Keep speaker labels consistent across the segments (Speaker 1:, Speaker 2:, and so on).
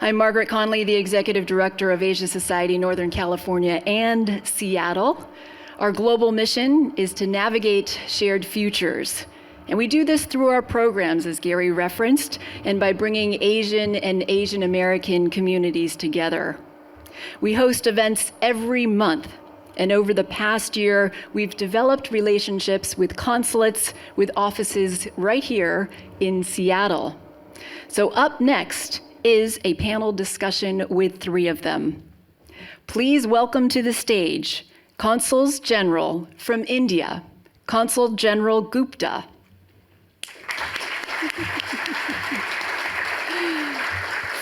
Speaker 1: I'm Margaret Conley, the Executive Director of Asia Society Northern California and Seattle. Our global mission is to navigate shared futures. And we do this through our programs, as Gary referenced, and by bringing Asian and Asian American communities together. We host events every month, and over the past year, we've developed relationships with consulates, with offices right here in Seattle. So up next is a panel discussion with three of them. Please welcome to the stage Consuls General from India, Consul General Gupta.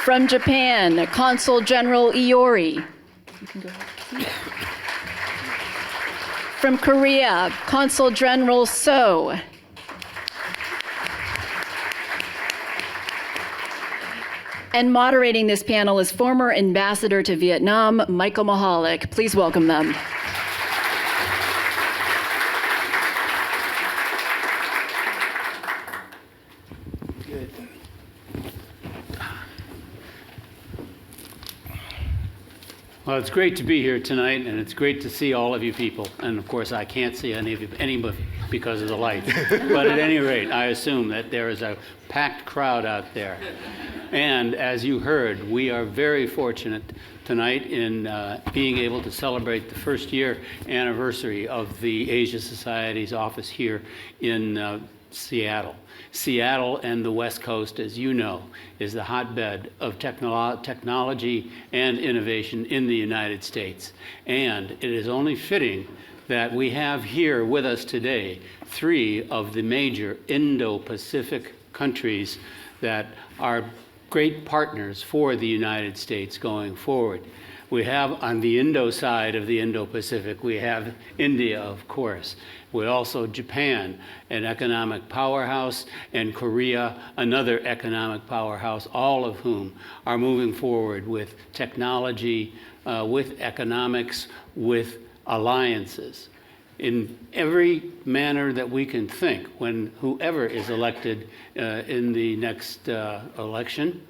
Speaker 1: From Japan, Consul General Iyori. From Korea, Consul General Seo. And moderating this panel is former Ambassador to Vietnam, Michalak. Please welcome them.
Speaker 2: Well, it's great to be here tonight, and it's great to see all of you people. And of course, I can't see anybody because of the light. But at any rate, I assume that there is a packed crowd out there. And as you heard, we are very fortunate tonight in being able to celebrate the first year anniversary of the Asia Society's office here in Seattle. Seattle and the West Coast, as you know, is the hotbed of technology and innovation in the United States. And it is only fitting that we have here with us today three of the major Indo-Pacific countries that are great partners for the United States going forward. We have on the Indo side of the Indo-Pacific, we have India, of course. We also Japan, an economic powerhouse, and Korea, another economic powerhouse, all of whom are moving forward with technology, with economics, with alliances. In every manner that we can think, when whoever is elected in the next election,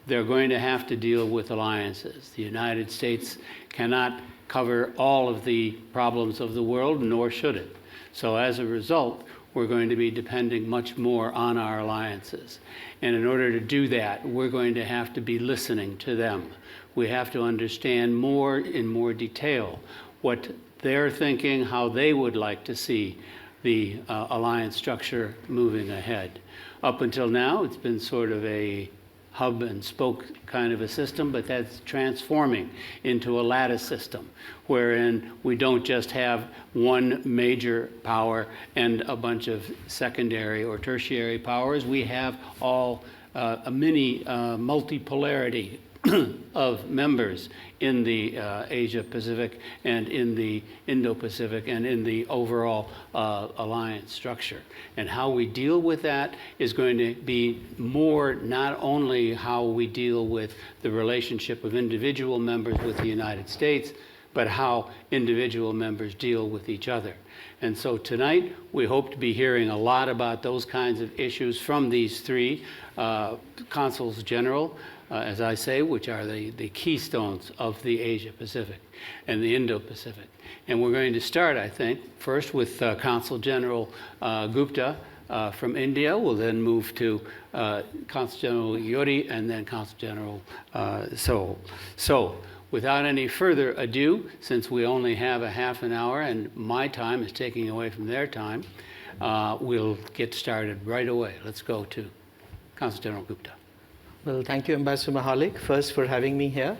Speaker 2: they're going to have to deal with alliances. The United States cannot cover all of the problems of the world, nor should it. So as a result, we're going to be depending much more on our alliances. And in order to do that, we're going to have to be listening to them. We have to understand more in more detail what they're thinking, how they would like to see the alliance structure moving ahead. Up until now, it's been sort of a hub and spoke kind of a system, but that's transforming into a lattice system, wherein we don't just have one major power and a bunch of secondary or tertiary powers. We have all a mini multipolarity of members in the Asia-Pacific and in the Indo-Pacific and in the overall alliance structure. And how we deal with that is going to be more not only how we deal with the relationship of individual members with the United States, but how individual members deal with each other. And so tonight, we hope to be hearing a lot about those kinds of issues from these three consuls general, as I say, which are the keystones of the Asia-Pacific and the Indo-Pacific. And we're going to start, I think, first with Consul General Gupta from India. We'll then move to Consul General Iyori and then Consul General Seo. So, without any further ado, since we only have a half an hour and my time is taking away from their time, we'll get started right away. Let's go to Consul General Gupta.
Speaker 3: Well, thank you, Ambassador Michalak, first for having me here.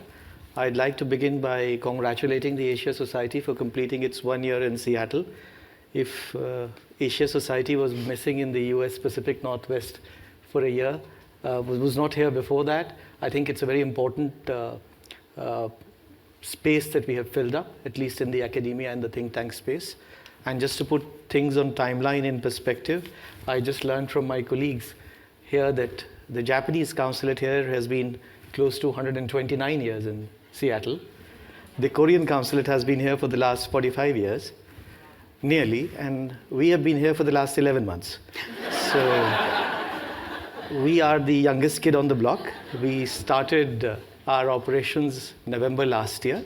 Speaker 3: I'd like to begin by congratulating the Asia Society for completing its 1 year in Seattle. If Asia Society was missing in the U.S. Pacific Northwest for a year, was not here before that, I think it's a very important space that we have filled up, at least in the academia and the think tank space. And just to put things on timeline in perspective, I just learned from my colleagues here that the Japanese consulate here has been close to 129 years in Seattle. The Korean consulate has been here for the last 45 years, nearly, and we have been here for the last 11 months. So we are the youngest kid on the block. We started our operations November last year.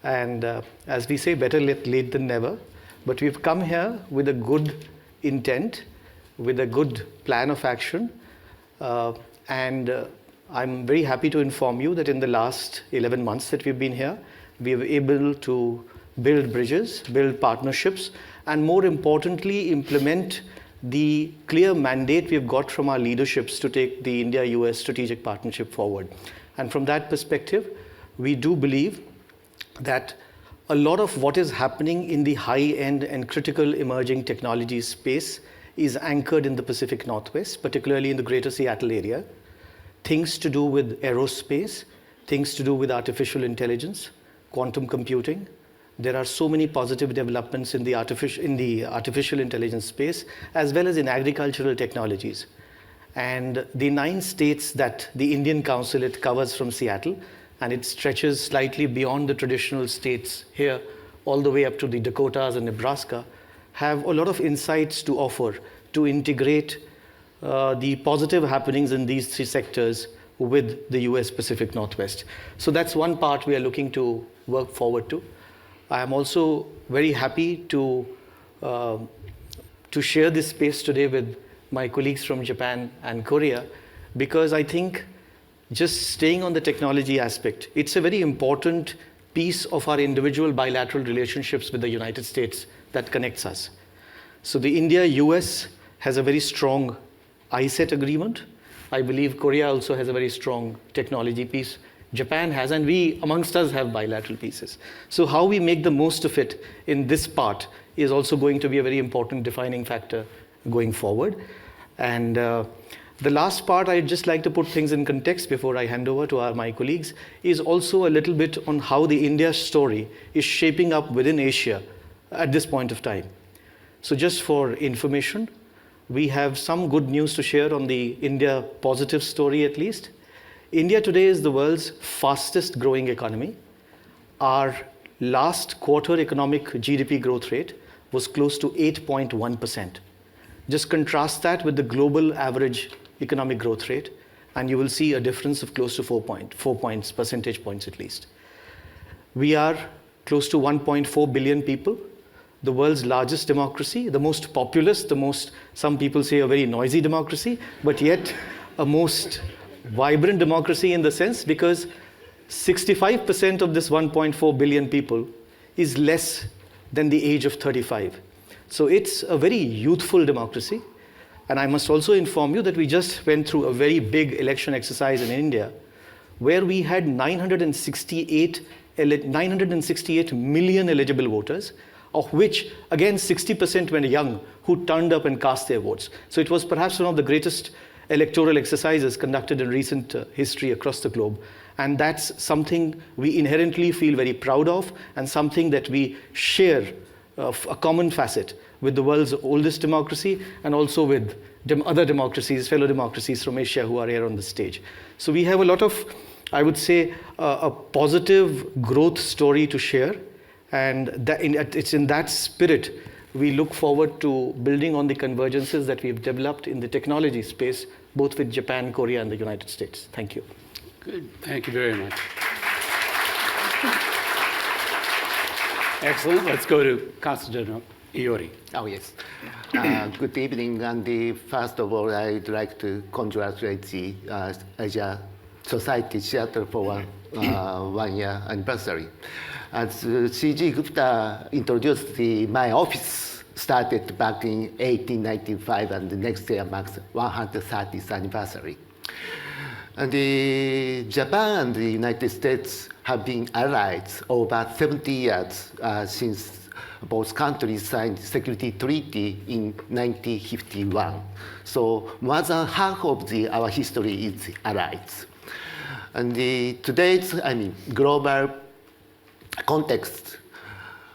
Speaker 3: And as we say, better late than never. But we've come here with a good intent, with a good plan of action. I'm very happy to inform you that in the last 11 months that we've been here, we were able to build bridges, build partnerships, and more importantly, implement the clear mandate we've got from our leaderships to take the India-US strategic partnership forward. And from that perspective, we do believe that a lot of what is happening in the high-end and critical emerging technology space is anchored in the Pacific Northwest, particularly in the greater Seattle area. Things to do with aerospace, things to do with artificial intelligence, quantum computing. There are so many positive developments in the artificial intelligence space, as well as in agricultural technologies. And the 9 states that the Indian Consulate covers from Seattle, and it stretches slightly beyond the traditional states here, all the way up to the Dakotas and Nebraska, have a lot of insights to offer to integrate the positive happenings in these 3 sectors with the US Pacific Northwest. So that's one part we are looking to work forward to. I am also very happy to share this space today with my colleagues from Japan and Korea, because I think just staying on the technology aspect, it's a very important piece of our individual bilateral relationships with the United States that connects us. So the India-US has a very strong ISET agreement. I believe Korea also has a very strong technology piece. Japan has, and we amongst us have bilateral pieces. So how we make the most of it in this part is also going to be a very important defining factor going forward. And the last part, I'd just like to put things in context before I hand over to my colleagues, is also a little bit on how the India story is shaping up within Asia at this point of time. So just for information, we have some good news to share on the India positive story at least. India today is the world's fastest growing economy. Our last quarter economic GDP growth rate was close to 8.1%. Just contrast that with the global average economic growth rate, and you will see a difference of close to 4 percentage points at least. We are close to 1.4 billion people, the world's largest democracy, the most populous, some people say a very noisy democracy, but yet a most vibrant democracy in the sense because 65% of this 1.4 billion people is less than the age of 35. So it's a very youthful democracy. And I must also inform you that we just went through a very big election exercise in India where we had 968 million eligible voters, of which, again, 60% were young who turned up and cast their votes. So it was perhaps one of the greatest electoral exercises conducted in recent history across the globe. And that's something we inherently feel very proud of and something that we share a common facet with the world's oldest democracy and also with other democracies, fellow democracies from Asia who are here on the stage. So we have a lot of, I would say, a positive growth story to share. And it's in that spirit we look forward to building on the convergences that we've developed in the technology space, both with Japan, Korea, and the United States. Thank you.
Speaker 2: Good. Thank you very much. Excellent. Let's go to Consul General Iyori.
Speaker 4: Oh, yes. Good evening. And first of all, I'd like to congratulate the Asia Society Seattle for 1 year anniversary. As C.G. Gupta introduced, my office started back in 1895, and the next year marks 130th anniversary. And Japan and the United States have been allies over 70 years since both countries signed security treaty in 1951. So more than half of our history is allies. And today's global context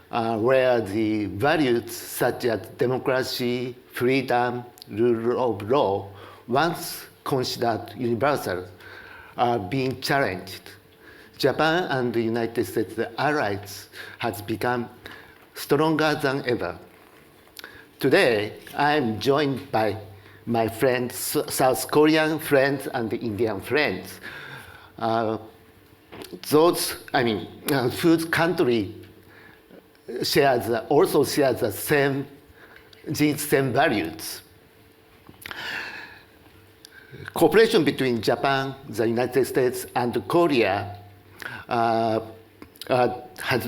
Speaker 4: where the values such as democracy, freedom, rule of law, once considered universal, are being challenged. Japan and the United States allies has become stronger than ever. Today, I am joined by my friends, South Korean friends and Indian friends. Whose country also shares these same values. Cooperation between Japan, the United States, and Korea has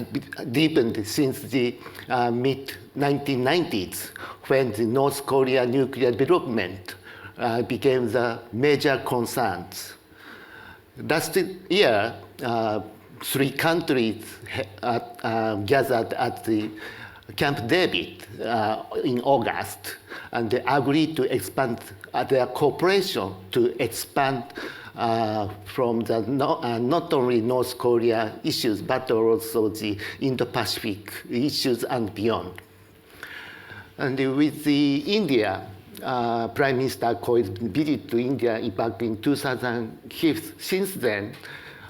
Speaker 4: deepened since the mid-1990s, when the North Korea nuclear development became the major concerns. Last year, 3 countries gathered at the Camp David in August, and they agreed to expand their cooperation to expand from the not only North Korea issues, but also the Indo-Pacific issues and beyond. And with the India, Prime Minister Koi's visit to India back in 2005, since then,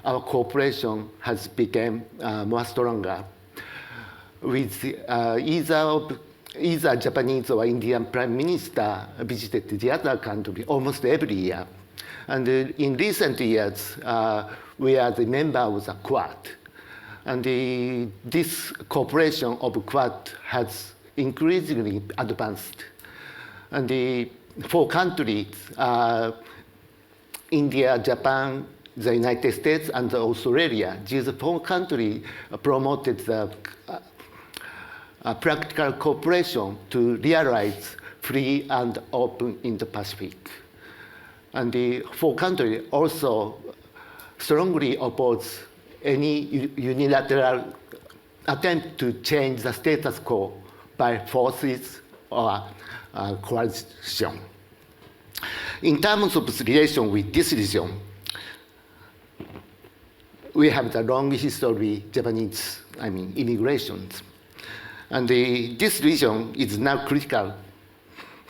Speaker 4: our cooperation has become more stronger. With either Japanese or Indian Prime Minister visited the other country almost every year. And in recent years, we are the member of the Quad. And this cooperation of Quad has increasingly advanced. And the 4 countries, India, Japan, the United States, and Australia, these 4 countries promoted the practical cooperation to realize free and open Indo-Pacific. And the 4 countries also strongly oppose any unilateral attempt to change the status quo by forces or coalition. In terms of relation with this region, we have the long history of Japanese immigrations. And this region is now critical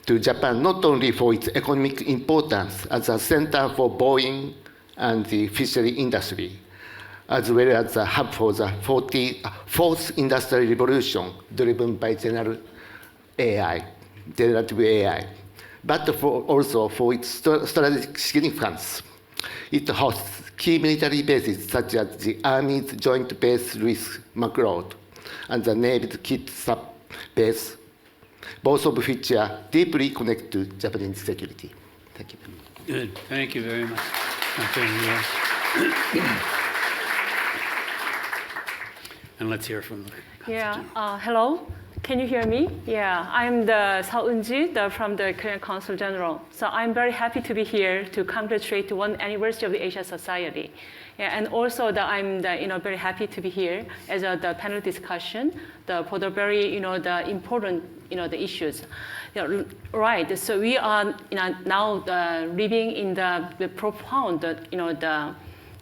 Speaker 4: to Japan, not only for its economic importance as a center for Boeing and the fishery industry, as well as a hub for the 4th industrial revolution driven by generative AI, but also for its strategic significance. It hosts key military bases such as the Army's Joint Base with McLeod and the Navy's Kit Sub Base, both of which are deeply connected to Japanese security. Thank you.
Speaker 2: Good. Thank you very much. And let's hear from the Consul General.
Speaker 5: Hello. Can you hear me? Yeah, I'm the Eunji from the Korean Consul General. So I'm very happy to be here to congratulate 1 anniversary of the Asia Society. Yeah, and also I'm very happy to be here as the panel discussion for the very the important the issues. Right. So we are now living in the profound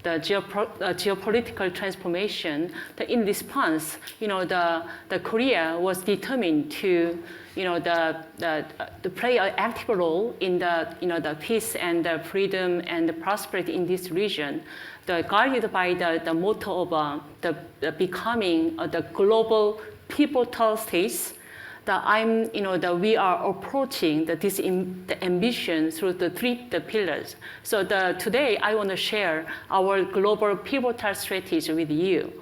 Speaker 5: the geopolitical transformation. In response, the Korea was determined to play an active role in the peace and the freedom and the prosperity in this region, guided by the motto of the becoming the global pivotal states. We are approaching this the ambition through the 3 pillars. So today I want to share our global pivotal strategy with you.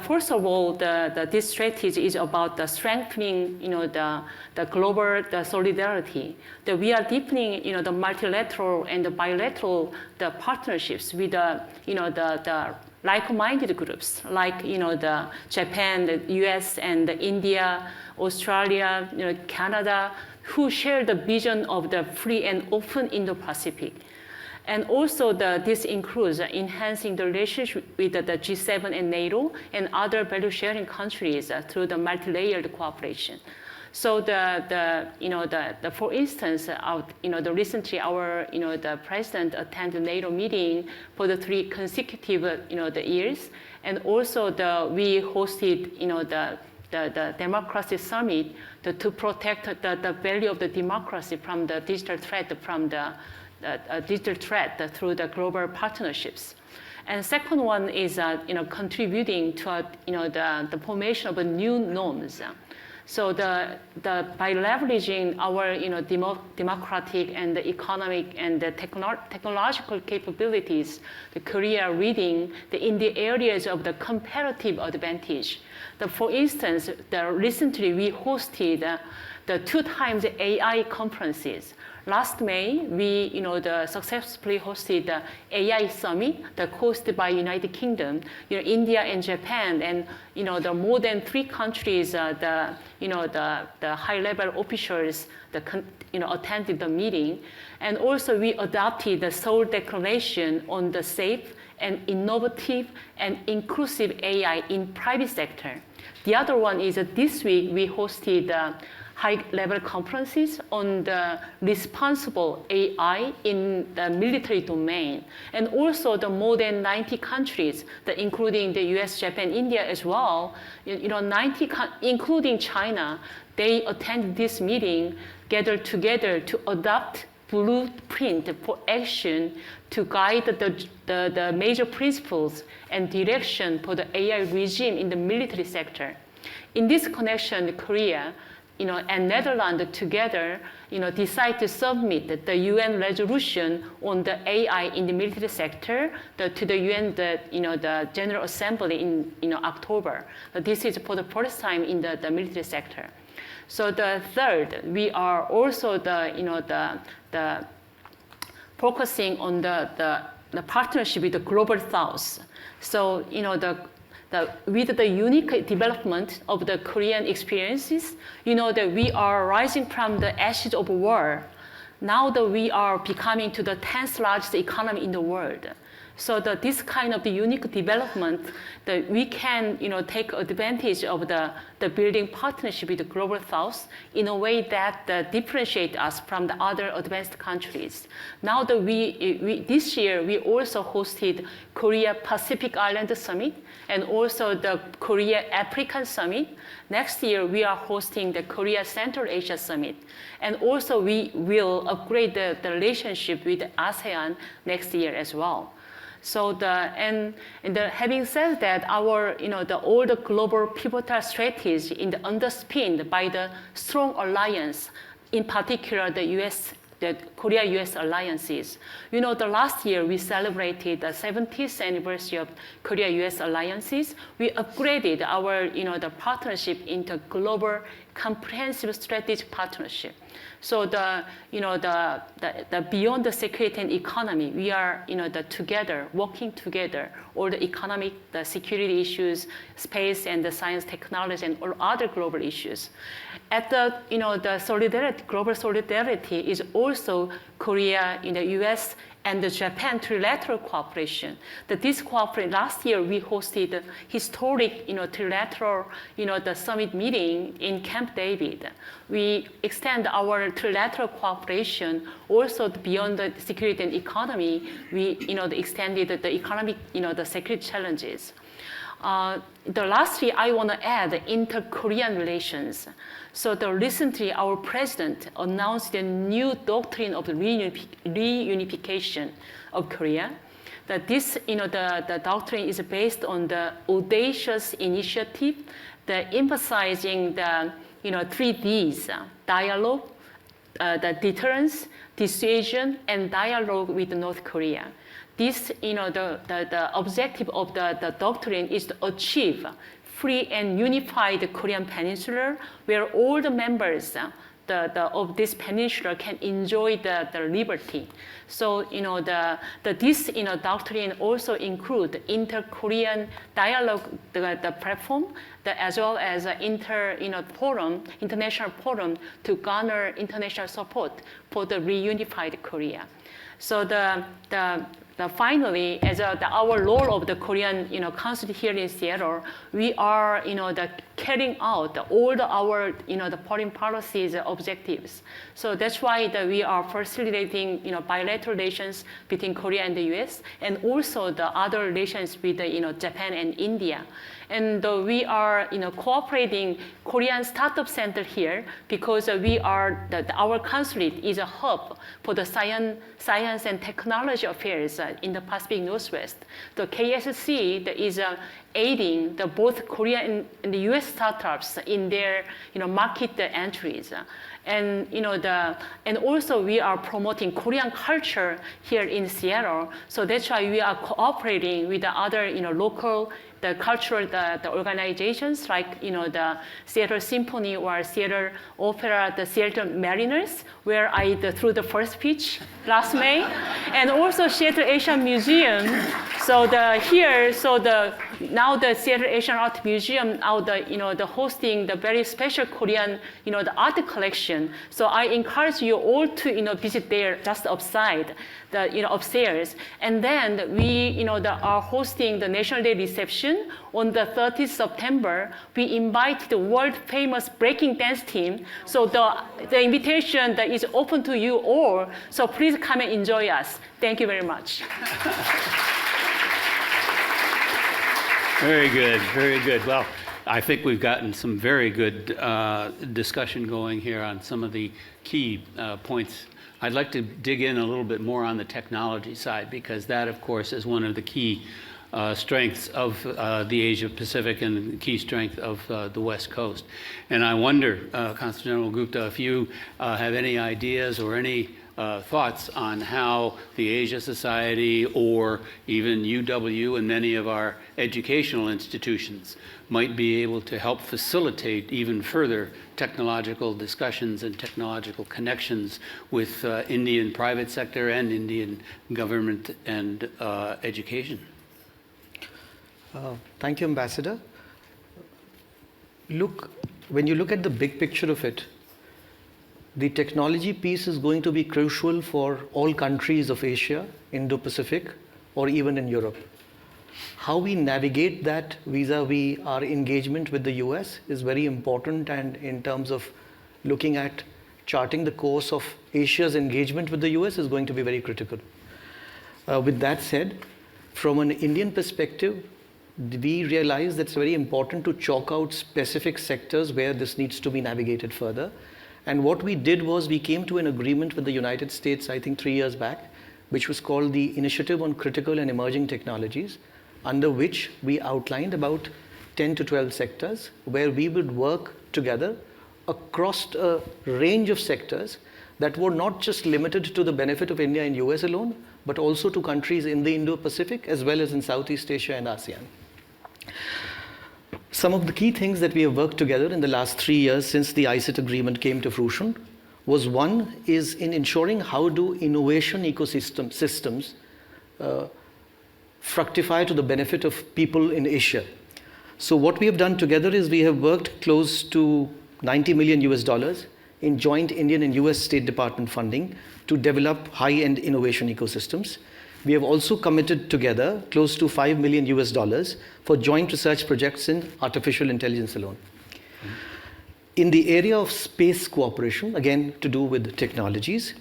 Speaker 5: First of all, this strategy is about the strengthening the global solidarity. That we are deepening the multilateral and the bilateral partnerships with the like-minded groups like the Japan, the U.S. and the India, Australia, Canada, who share the vision of the free and open Indo-Pacific. And also this includes enhancing the relationship with the G7 and NATO and other value-sharing countries through the multi-layered cooperation. So for instance, recently the president attended the NATO meeting for the 3 consecutive years, and also we hosted the democracy summit to protect the value of the democracy from the digital threat through the global partnerships. And second one is contributing to the formation of new norms. So by leveraging our democratic and the economic and the technological capabilities, the Korea leading in the areas of the comparative advantage. For instance, recently we hosted the 2 times AI conferences. Last May, we successfully hosted the AI Summit, hosted by United Kingdom, India and Japan, and the more than 3 countries, the high-level officials attended the meeting, and also we adopted the Seoul Declaration on the safe and innovative and inclusive AI in private sector. The other one is that this week we hosted high-level conferences on the responsible AI in the military domain. And also the more than 90 countries, including the U.S., Japan, India as well, 90, including China, they attended this meeting, gathered together to adopt blueprint for action to guide the major principles and direction for the AI regime in the military sector. In this connection, Korea and Netherlands together, decide to submit the UN resolution on the AI in the military sector to the UN, the General Assembly in October. This is for the first time in the military sector. So the third, we are also focusing on the partnership with the Global South. So with the unique development of the Korean experiences, that we are rising from the ashes of war. Now that we are becoming to the 10th largest economy in the world. So this kind of the unique development that we can take advantage of the building partnership with the Global South in a way that differentiate us from the other advanced countries. Now that this year we also hosted Korea Pacific Island Summit and also the Korea African Summit. Next year we are hosting the Korea Central Asia Summit. And also we will upgrade the relationship with ASEAN next year as well. So having said that, all the global pivotal strategies underpinned by the strong alliance, in particular the Korea-US alliances. The last year we celebrated the 70th anniversary of Korea-US alliances. We upgraded our the partnership into global comprehensive strategic partnership. So beyond the security and economy, we are together, working together, all the economic, the security issues, space and the science, technology, and all other global issues. At the solidarity, global solidarity is also Korea, US, and the Japan trilateral cooperation. This cooperation, last year we hosted a historic, trilateral, the summit meeting in Camp David. We extend our trilateral cooperation also beyond the security and economy. We, extended the economic, the security challenges. The lastly, I want to add inter-Korean relations. So recently, our president announced a new doctrine of the reunification of Korea. That this, the doctrine is based on the audacious initiative, emphasizing the, 3 Ds: dialogue, the deterrence, dissuasion, and dialogue with North Korea. This, the objective of the doctrine is to achieve free and unified Korean peninsula, where all the members of this peninsula can enjoy the liberty. So, this doctrine also include inter-Korean dialogue, the platform, as well as international forum to garner international support for the reunified Korea. So finally, as our role of the Korean Council here in Seattle, we are carrying out all our the foreign policies objectives. So that's why we are facilitating bilateral relations between Korea and the U.S. and also the other relations with Japan and India. And we are cooperating Korean Startup Center here because we are, our consulate is a hub for the science and technology affairs in the Pacific Northwest. The KSC is aiding both Korean and the U.S. startups in their market entries. And and also we are promoting Korean culture here in Seattle. So that's why we are cooperating with the other local cultural organizations like the Seattle Symphony or Seattle Opera, the Seattle Mariners, where I threw the first pitch last May, and also Seattle Asian Museum. So now the Seattle Asian Art Museum now the hosting the very special Korean the art collection. So I encourage you all to visit there just upside upstairs. And then we are hosting the National Day reception on the 30th September. We invite the world famous breaking dance team. So the invitation is open to you all. So please come and enjoy us. Thank you very much.
Speaker 2: Very good, very good. Well, I think we've gotten some very good discussion going here on some of the key points. I'd like to dig in a little bit more on the technology side, because that, of course, is one of the key strengths of the Asia Pacific and the key strength of the West Coast. And I wonder, Consul General Gupta, if you have any ideas or any thoughts on how the Asia Society or even UW and many of our educational institutions might be able to help facilitate even further technological discussions and technological connections with Indian private sector and Indian government and education.
Speaker 3: Thank you, Ambassador. When you look at the big picture of it, the technology piece is going to be crucial for all countries of Asia, Indo-Pacific, or even in Europe. How we navigate that vis-a-vis our engagement with the US is very important, and in terms of looking at charting the course of Asia's engagement with the US is going to be very critical. With that said, from an Indian perspective, we realize that it's very important to chalk out specific sectors where this needs to be navigated further. And what we did was we came to an agreement with the United States, I think 3 years back, which was called the Initiative on Critical and Emerging Technologies, under which we outlined about 10 to 12 sectors where we would work together across a range of sectors that were not just limited to the benefit of India and US alone, but also to countries in the Indo-Pacific as well as in Southeast Asia and ASEAN. Some of the key things that we have worked together in the last 3 years since the ICIT agreement came to fruition was one is in ensuring how do innovation systems fructify to the benefit of people in Asia. So what we have done together is we have worked close to $90 million in joint Indian and US State Department funding to develop high-end innovation ecosystems. We have also committed together close to $5 million for joint research projects in artificial intelligence alone. In the area of space cooperation, again to do with technologies,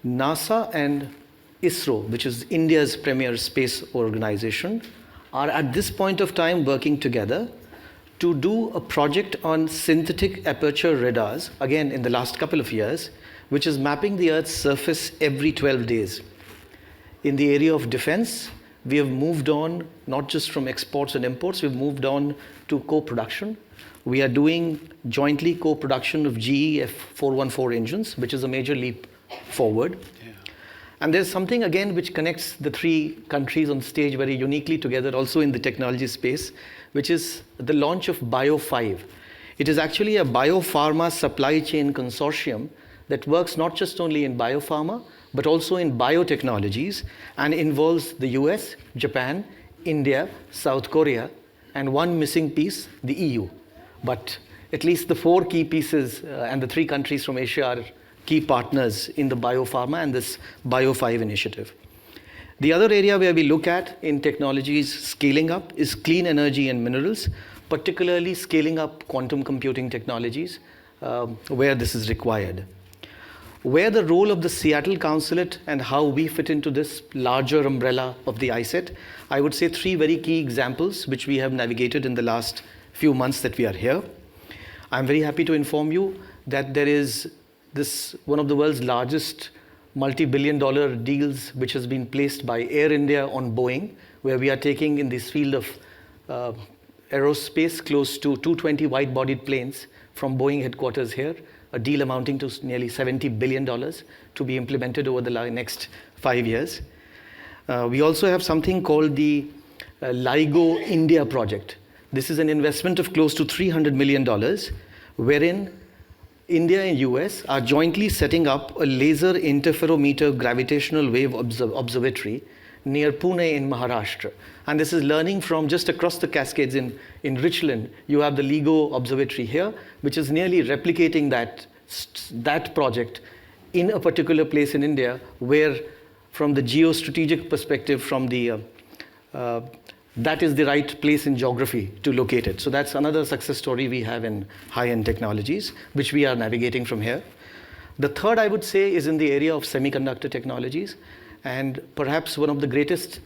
Speaker 3: NASA and ISRO, which is India's premier space organization, are at this point of time working together to do a project on synthetic aperture radars, again in the last couple of years, which is mapping the Earth's surface every 12 days. In the area of defense, we have moved on not just from exports and imports, we've moved on to co-production. We are doing jointly co-production of GE F414 engines, which is a major leap forward. Yeah. And there's something again which connects the three countries on stage very uniquely together also in the technology space, which is the launch of Bio5. It is actually a biopharma supply chain consortium that works not just only in biopharma, but also in biotechnologies, and involves the US, Japan, India, South Korea, and one missing piece, the EU. But at least the four key pieces and the three countries from Asia are key partners in the biopharma and this Bio5 initiative. The other area where we look at in technologies scaling up is clean energy and minerals, particularly scaling up quantum computing technologies where this is required. where the role of the Seattle Consulate and how we fit into this larger umbrella of the ISET, I would say 3 very key examples which we have navigated in the last few months that we are here. I'm very happy to inform you that there is this one of the world's largest multi-billion-dollar deals which has been placed by Air India on Boeing, where we are taking in this field of aerospace close to 220 wide-bodied planes from Boeing headquarters here, a deal amounting to nearly $70 billion to be implemented over the next 5 years. We also have something called the LIGO India project. This is an investment of close to $300 million, wherein India and US are jointly setting up a laser interferometer gravitational wave observatory near Pune in Maharashtra. And this is learning from just across the Cascades in Richland. You have the LIGO observatory here, which is nearly replicating that project in a particular place in India, where from the geostrategic perspective, from the that is the right place in geography to locate it. So that's another success story we have in high-end technologies, which we are navigating from here. The third, I would say, is in the area of semiconductor technologies. And perhaps one of the greatest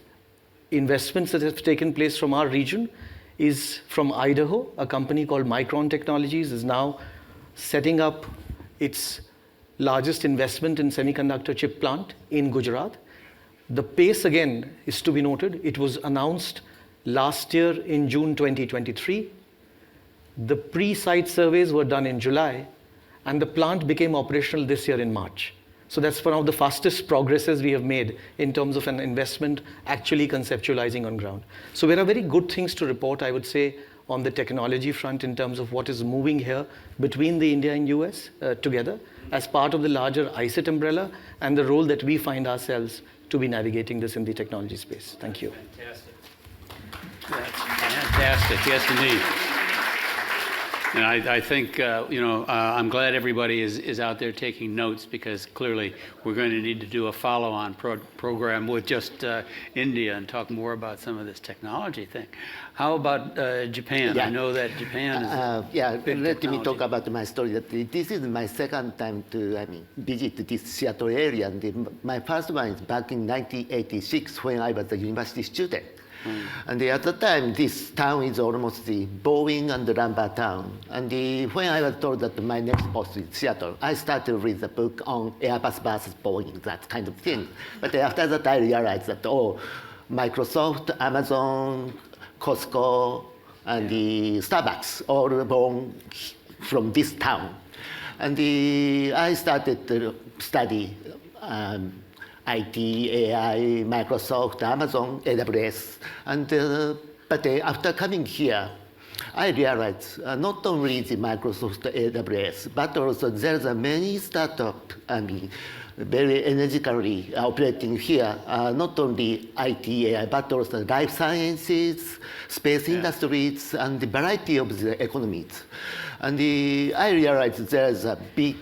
Speaker 3: investments that have taken place from our region is from Idaho. A company called Micron Technologies is now setting up its largest investment in semiconductor chip plant in Gujarat. The pace, again, is to be noted. It was announced last year in June 2023. The pre-site surveys were done in July, and the plant became operational this year in March. So that's one of the fastest progresses we have made in terms of an investment actually conceptualizing on ground. So there are very good things to report, I would say, on the technology front in terms of what is moving here between the India and US together as part of the larger ISET umbrella and the role that we find ourselves to be navigating this in the technology space. Thank you.
Speaker 2: Fantastic. That's fantastic. Yes, indeed. And I think, I'm glad everybody is out there taking notes, because clearly we're going to need to do a follow-on program with just India and talk more about some of this technology thing. How about Japan?
Speaker 4: Yeah.
Speaker 2: I know that Japan is big
Speaker 4: let me
Speaker 2: technology.
Speaker 4: talk about my story. That this is my second time to visit this Seattle area. And my first one is back in 1986 when I was a university student. And at the time, this town is almost the Boeing and the lumber town. And when I was told that my next post is Seattle, I started to read the book on Airbus versus Boeing, that kind of thing. But after that, I realized that, Microsoft, Amazon, Costco, and the Starbucks all born from this town. And I started to study IT, AI, Microsoft, Amazon, AWS. And, but after coming here, I realized not only the Microsoft AWS, but also there's many startups, very energetically operating here, not only IT, AI, but also life sciences, space industries, and the variety of the economies. And I realized there's a big,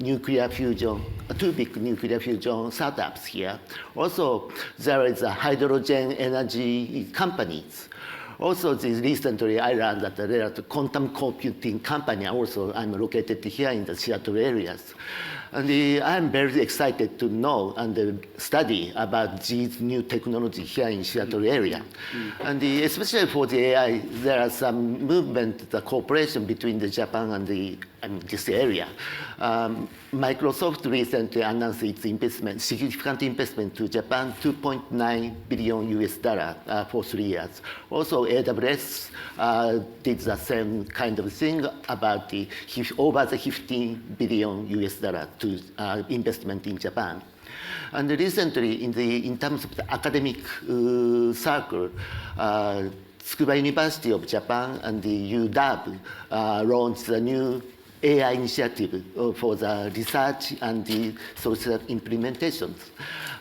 Speaker 4: nuclear fusion, 2 big nuclear fusion startups here. Also, there is a hydrogen energy companies. Also, recently I learned that there is a quantum computing company. Also, I'm located here in the Seattle areas. And I'm very excited to know and study about these new technology here in Seattle area. And especially for the AI, there are some movement, the cooperation between the Japan and this area. Microsoft recently announced its investment, significant investment to Japan, $2.9 billion for 3 years. Also, AWS did the same kind of thing about over the $15 billion to investment in Japan. And recently, in terms of the academic circle, Tsukuba University of Japan and the UW launched a new AI initiative for the research and the social implementations.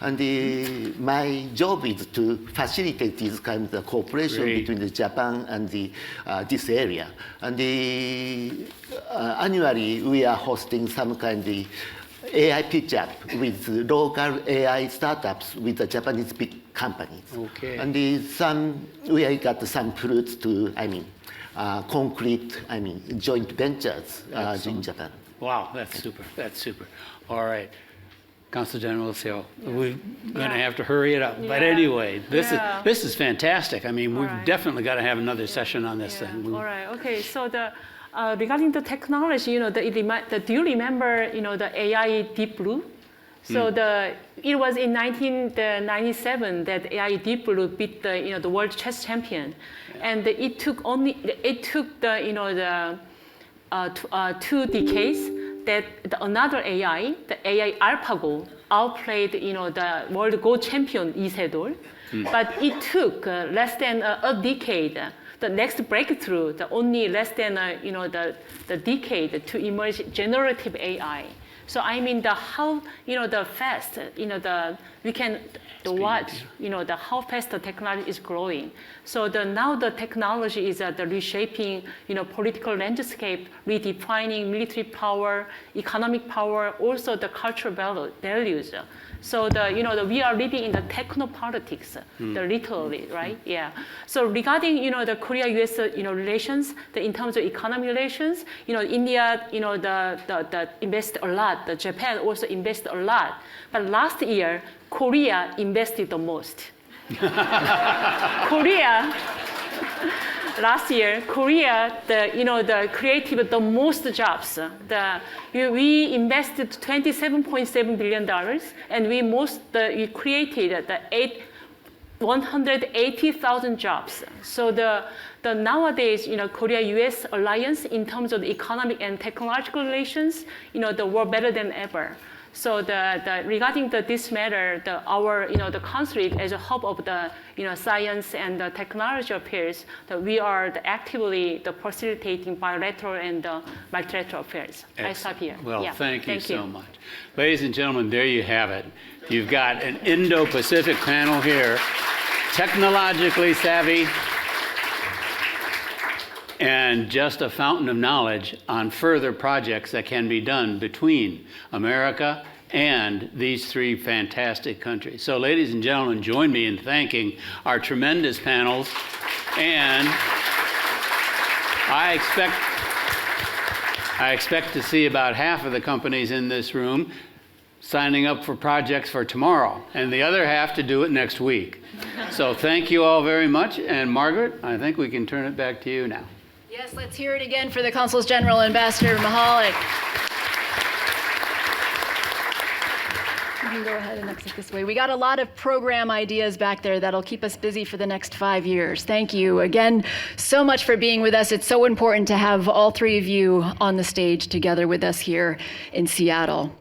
Speaker 4: And my job is to facilitate these kinds of cooperation between the Japan and this area. And annually, we are hosting some kind of AI pitch-up with local AI startups with the Japanese big companies.
Speaker 2: Okay.
Speaker 4: And we got some fruits to, concrete, joint ventures in Japan.
Speaker 2: Wow, that's super. That's super. All right. Consul General Seo, we're going to have to hurry it up. But anyway, this is fantastic. I mean, we've definitely got to have another session on this thing.
Speaker 5: All right. Okay. So regarding the technology, you know, do you remember, you know, the AI Deep Blue? So it was in 1997 that AI Deep Blue beat the world chess champion, and it took the 2 decades that another AI, the AI AlphaGo, outplayed the world Go champion Isedol, but it took less than a decade. The next breakthrough, only less than the decade to emerge generative AI. So I mean how fast we can watch how fast the technology is growing. So now the technology is the reshaping political landscape, redefining military power, economic power, also the cultural values. So we are living in the technopolitics, literally, right? Yeah. So regarding the Korea-U.S. relations, in terms of economic relations, India the invest a lot. The Japan also invest a lot. But last year, Korea invested the most. Last year, Korea, created the most jobs. We invested $27.7 billion, and we created 180,000 jobs. So nowadays, Korea-U.S. alliance in terms of the economic and technological relations, were better than ever. So regarding this matter, our the consulate as a hub of the science and the technology affairs, we are actively facilitating bilateral and multilateral affairs.
Speaker 2: Excellent.
Speaker 5: I stop here.
Speaker 2: Well,
Speaker 5: yeah.
Speaker 2: thank you so much. Ladies and gentlemen, there you have it. You've got an Indo-Pacific panel here, technologically savvy, and just a fountain of knowledge on further projects that can be done between America and these 3 fantastic countries. So ladies and gentlemen, join me in thanking our tremendous panels. And I expect to see about half of the companies in this room signing up for projects for tomorrow, and the other half to do it next week. So thank you all very much. And Margaret, I think we can turn it back to you now.
Speaker 1: Yes, let's hear it again for the Consuls General, Ambassador Michalak. You can go ahead and exit this way. We got a lot of program ideas back there that'll keep us busy for the next 5 years. Thank you again so much for being with us. It's so important to have all 3 of you on the stage together with us here in Seattle.